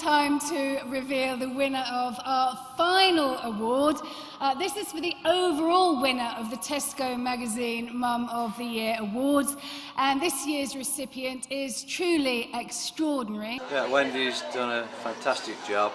time to reveal the winner of our final award. This is for the overall winner of the Tesco Magazine Mum of the Year Awards, and this year's recipient is truly extraordinary. Yeah, Wendy's done a fantastic job,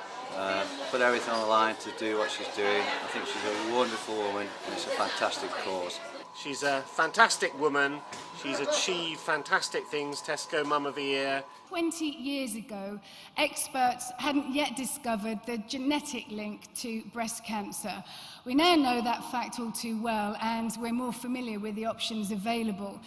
put everything on the line to do what she's doing. I think she's a wonderful woman and it's a fantastic cause. She's a fantastic woman, she's achieved fantastic things, Tesco Mum of the Year. 20 years ago, experts hadn't yet discovered the genetic link to breast cancer. We now know that fact all too well, and we're more familiar with the options available.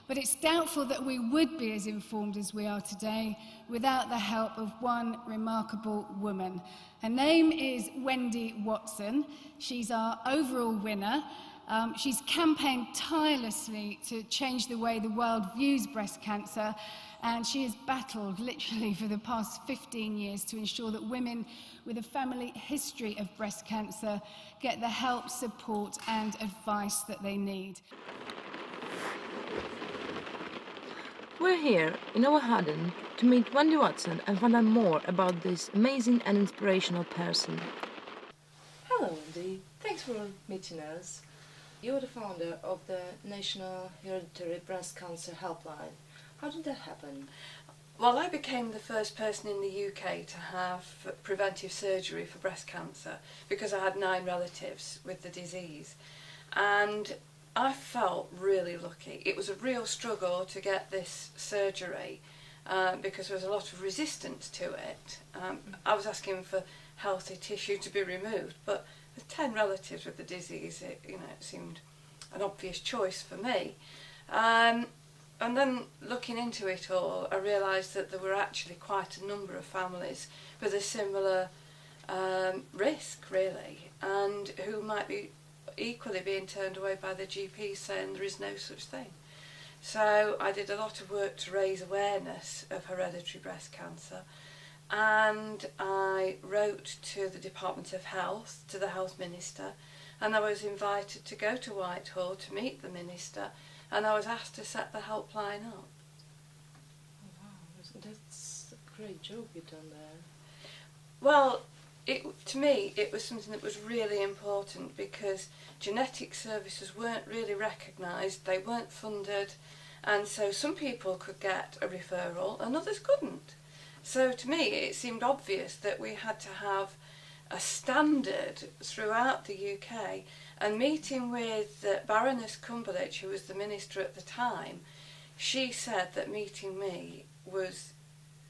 But it's doubtful that we would be as informed as we are today without the help of one remarkable woman. Her name is Wendy Watson. She's our overall winner. She's campaigned tirelessly to change the way the world views breast cancer, and she has battled literally for the past 15 years to ensure that women with a family history of breast cancer get the help, support and advice that they need. We're here in Overhaden to meet Wendy Watson and find out more about this amazing and inspirational person. Hello Wendy, thanks for meeting us. You're the founder of the National Hereditary Breast Cancer Helpline. How did that happen? Well, I became the first person in the UK to have preventive surgery for breast cancer because I had 9 relatives with the disease, and I felt really lucky. It was a real struggle to get this surgery because there was a lot of resistance to it. I was asking for healthy tissue to be removed, but with 10 relatives with the disease, it seemed an obvious choice for me. And then looking into it all, I realised that there were actually quite a number of families with a similar risk, really, and who might be equally being turned away by the GP saying there is no such thing. So I did a lot of work to raise awareness of hereditary breast cancer, and I wrote to the Department of Health, to the Health Minister, and I was invited to go to Whitehall to meet the Minister, and I was asked to set the helpline up. Oh, wow, that's a great job you've done there. Well, to me it was something that was really important because genetic services weren't really recognised, they weren't funded, and so some people could get a referral and others couldn't. So to me it seemed obvious that we had to have a standard throughout the UK, and meeting with Baroness Cumberledge, who was the minister at the time, she said that meeting me was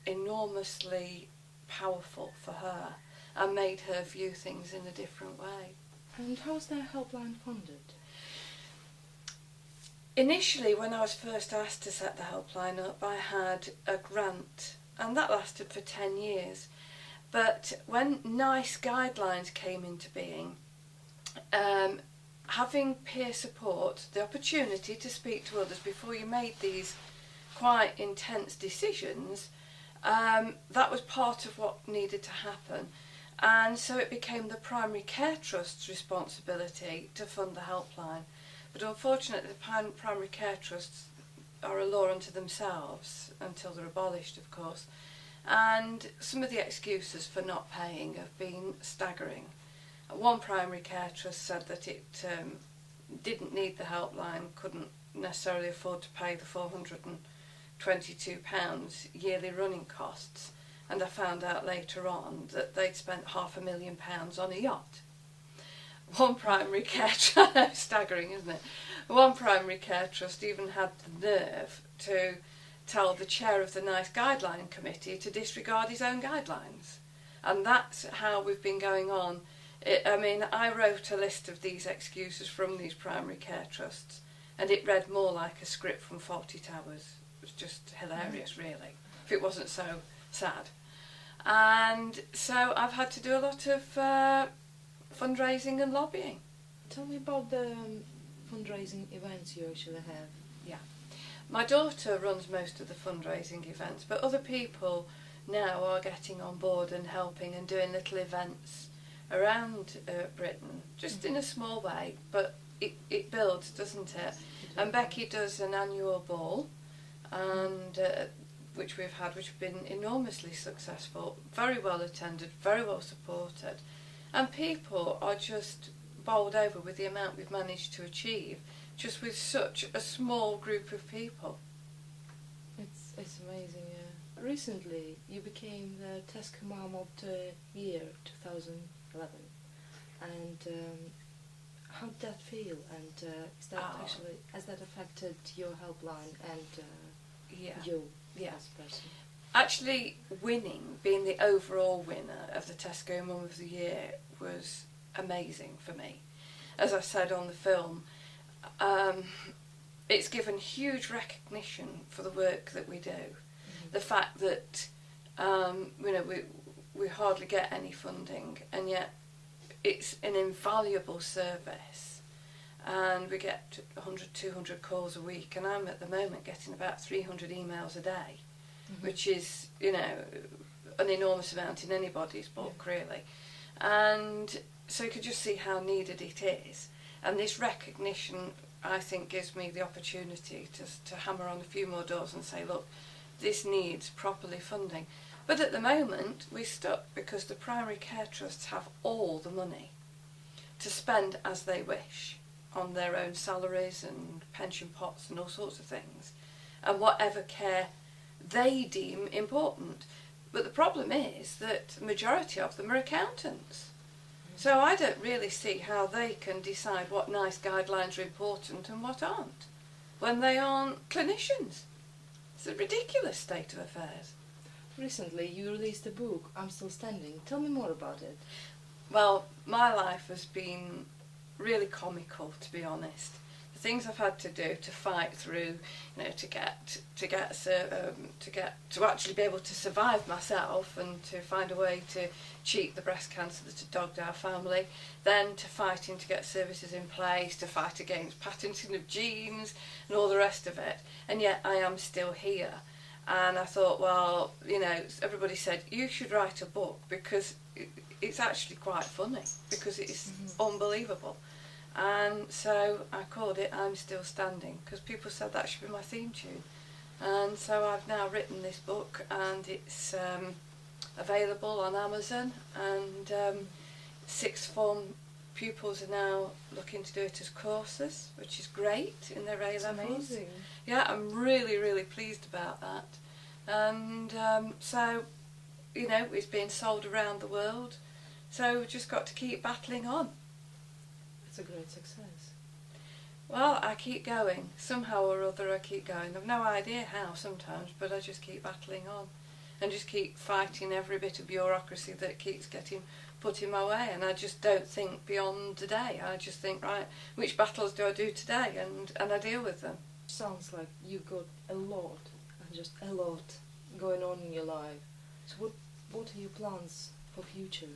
enormously powerful for her and made her view things in a different way. And how's that helpline funded? Initially, when I was first asked to set the helpline up, I had a grant, and that lasted for 10 years. But when NICE guidelines came into being, having peer support, the opportunity to speak to others before you made these quite intense decisions, that was part of what needed to happen. And so it became the Primary Care Trust's responsibility to fund the helpline. But unfortunately the Primary Care Trusts are a law unto themselves, until they're abolished of course. And some of the excuses for not paying have been staggering. One primary care trust said that it didn't need the helpline, couldn't necessarily afford to pay the £422 yearly running costs, and I found out later on that they'd spent £500,000 on a yacht. One primary care trust, staggering isn't it? One primary care trust even had the nerve to tell the chair of the NICE Guideline Committee to disregard his own guidelines. And that's how we've been going on. I wrote a list of these excuses from these primary care trusts, and it read more like a script from Fawlty Towers. It was just hilarious, really, if it wasn't so sad. And so I've had to do a lot of fundraising and lobbying. Tell me about the fundraising events you actually have. Yeah. My daughter runs most of the fundraising events, but other people now are getting on board and helping and doing little events around Britain, just in a small way, but it builds, doesn't it? And Becky does an annual ball, and which we've had, which have been enormously successful, very well attended, very well supported, and people are just bowled over with the amount we've managed to achieve just with such a small group of people. It's amazing, yeah. Recently, you became the Tesco Mom of the Year 2011, and how did that feel? And has that affected your helpline and you as a person? Actually, being the overall winner of the Tesco Mum of the Year was amazing for me. As I said on the film, it's given huge recognition for the work that we do. Mm-hmm. The fact that we hardly get any funding, and yet it's an invaluable service, and we get 100, 200 calls a week, and I'm at the moment getting about 300 emails a day, mm-hmm. which is, an enormous amount in anybody's book, really. And so you can just see how needed it is. And this recognition, I think, gives me the opportunity to hammer on a few more doors and say, look, this needs properly funding. But at the moment, we're stuck because the primary care trusts have all the money to spend as they wish on their own salaries and pension pots and all sorts of things, and whatever care they deem important. But the problem is that the majority of them are accountants. So I don't really see how they can decide what nice guidelines are important and what aren't, when they aren't clinicians. It's a ridiculous state of affairs. Recently you released a book, I'm Still Standing. Tell me more about it. Well, my life has been really comical, to be honest. The things I've had to do to fight through, to actually be able to survive myself, and to find a way to cheat the breast cancer that had dogged our family, then to fighting to get services in place, to fight against patenting of genes and all the rest of it. And yet I am still here. And I thought, well, everybody said, you should write a book, because it's actually quite funny, because it's unbelievable. And so I called it I'm Still Standing, because people said that should be my theme tune. And so I've now written this book, and it's available on Amazon, and sixth form pupils are now looking to do it as courses, which is great in their A-levels. Amazing. Yeah, I'm really, really pleased about that. And so, it's being sold around the world, so we've just got to keep battling on. It's a great success. Well, I keep going. Somehow or other I keep going. I've no idea how sometimes, but I just keep battling on and just keep fighting every bit of bureaucracy that keeps getting put in my way. And I just don't think beyond today. I just think, right, which battles do I do today? And I deal with them. Sounds like you've got a lot, and just a lot, going on in your life. So what are your plans for future?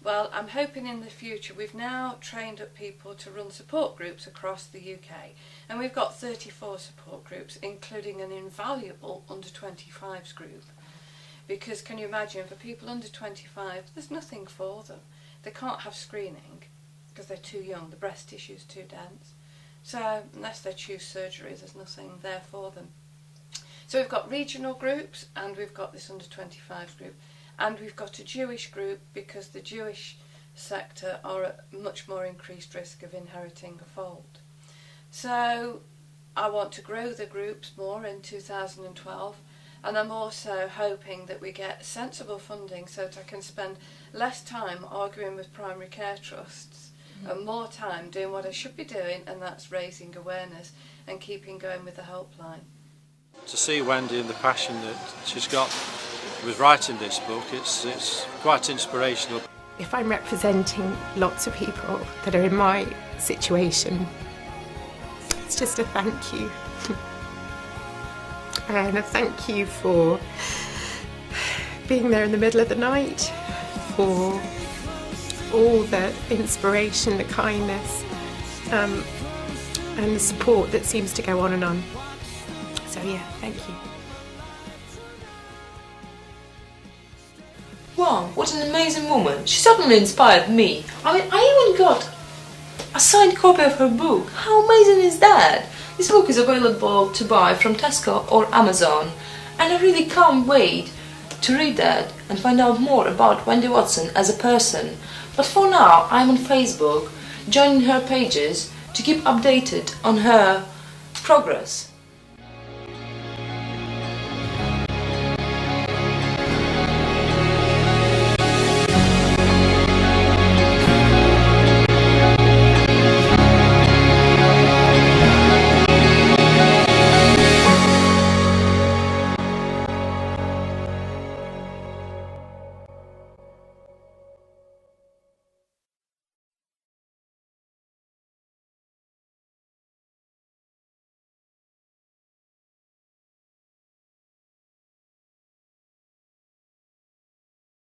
Well, I'm hoping in the future, we've now trained up people to run support groups across the UK, and we've got 34 support groups, including an invaluable under-25s group. Because can you imagine, for people under 25, there's nothing for them. They can't have screening because they're too young, the breast tissue's too dense. So unless they choose surgery, there's nothing there for them. So we've got regional groups, and we've got this under-25s group. And we've got a Jewish group, because the Jewish sector are at much more increased risk of inheriting a fault. So I want to grow the groups more in 2012, and I'm also hoping that we get sensible funding so that I can spend less time arguing with primary care trusts and more time doing what I should be doing, and that's raising awareness and keeping going with the helpline. To see Wendy and the passion that she's got with writing this book, it's quite inspirational. If I'm representing lots of people that are in my situation, it's just a thank you. And a thank you for being there in the middle of the night, for all the inspiration, the kindness, and the support that seems to go on and on. So yeah, thank you. Wow, what an amazing woman. She certainly inspired me. I mean, I even got a signed copy of her book. How amazing is that? This book is available to buy from Tesco or Amazon, And I really can't wait to read that and find out more about Wendy Watson as a person. But for now, I'm on Facebook, joining her pages to keep updated on her progress.